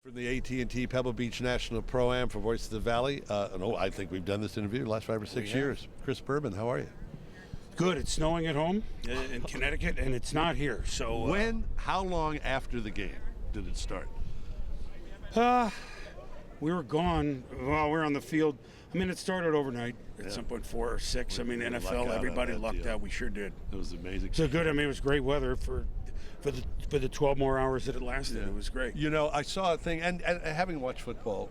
From the AT&T Pebble Beach National Pro-Am for Voice of the Valley. I think we've done this interview the last 5 or 6 years. Chris Berman, how are you? Good. It's snowing at home in Connecticut, and it's not here. So How long after the game did it start? We were gone while we were on the field. I mean, it started overnight at some point, 4 or 6. I mean, NFL, everybody lucked out. We sure did. It was amazing. So good. I mean, it was great weather for the 12 more hours that it lasted. It was great. You know, I saw a thing, and having watched football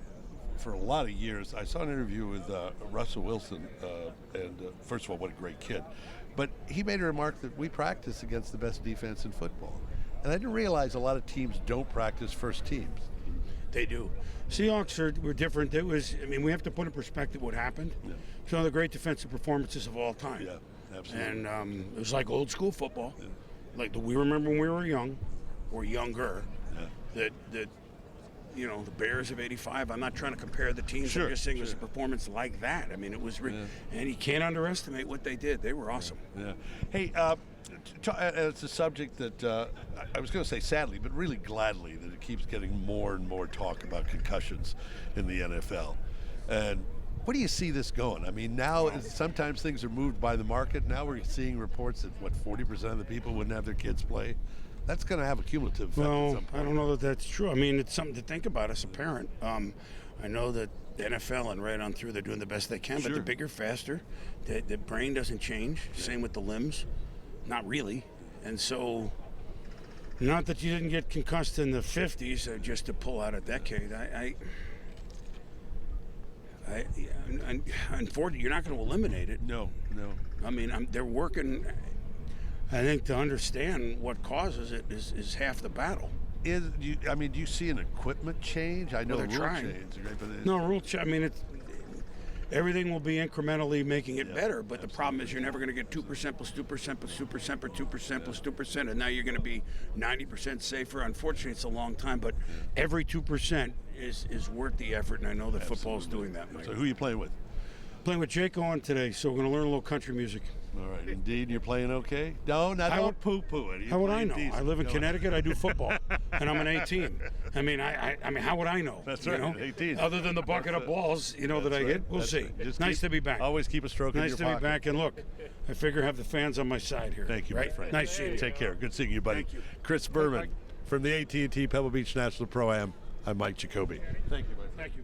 for a lot of years, I saw an interview with Russell Wilson, and first of all, what a great kid. But he made a remark that we practice against the best defense in football. And I didn't realize a lot of teams don't practice first teams. They do. Seahawks were different. We have to put in perspective what happened. Yeah. Some of the great defensive performances of all time. Yeah, absolutely. And it was like old school football. Yeah. Like we remember when we were young, or younger, that the Bears of '85. I'm not trying to compare the teams. I'm just saying it was a performance like that. I mean, it was, and you can't underestimate what they did. They were awesome. Yeah. Hey, it's a subject that I was going to say sadly, but really gladly that it keeps getting more and more talk about concussions in the NFL. And where do you see this going? I mean, now sometimes things are moved by the market. Now we're seeing reports that 40% of the people wouldn't have their kids play. That's going to have a cumulative effect at some point. I don't know that that's true. I mean, it's something to think about as a parent. I know that the NFL and right on through, they're doing the best they can, but they're bigger, faster. The brain doesn't change. Same with the limbs. Not really. And so, not that you didn't get concussed in the 50s, just to pull out a decade. Unfortunately, you're not going to eliminate it. No. I mean, they're working. I think to understand what causes it is half the battle. Do you see an equipment change? I know they're rule trying. change. Right? No rule change. I mean, everything will be incrementally making it better, but the problem is you're never going to get 2% plus 2% plus 2% plus 2% plus 2%, and now you're going to be 90% safer. Unfortunately, it's a long time, but every 2% is worth the effort, and I know that football is doing that, Mike. So who are you playing with? Playing with Jake Owen today, so we're going to learn a little country music. All right, indeed, you're playing okay? No, don't poo-poo it. How would I know? I live in Connecticut. I do football, and I'm an 18. I mean, how would I know? That's right, 18. Other tan the bucket of balls, that I hit. We'll see. Nice to be back. Always keep a stroke in your pocket. Nice to be back, and look, I figure I have the fans on my side here. Thank you, my friend. Nice seeing you. Take care. Good seeing you, buddy. Thank you. Chris Berman from the AT&T Pebble Beach National Pro-Am. I'm Mike Jacoby. Thank you, my friend. Thank you.